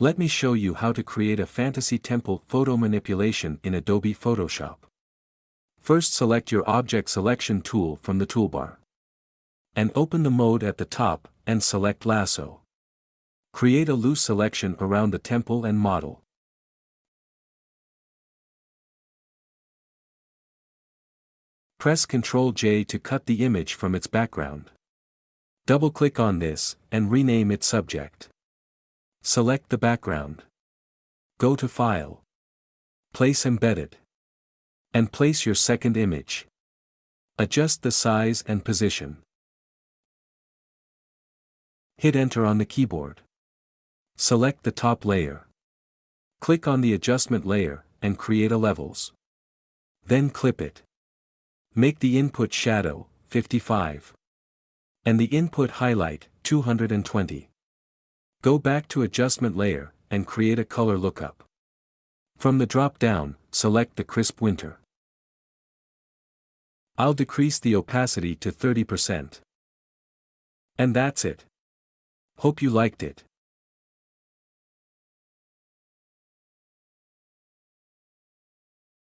Let me show you how to create a fantasy temple photo manipulation in Adobe Photoshop. First, select your object selection tool from the toolbar. And open the mode at the top, and select lasso. Create a loose selection around the temple and model. Press Ctrl J to cut the image from its background. Double-click on this, and rename it Subject. Select the background. Go to File. Place Embedded. And place your second image. Adjust the size and position. Hit Enter on the keyboard. Select the top layer. Click on the adjustment layer, and create a levels. Then clip it. Make the input shadow 55. And the input highlight 220. Go back to adjustment layer, and create a color lookup. From the drop-down, select the crisp winter. I'll decrease the opacity to 30%. And that's it. Hope you liked it.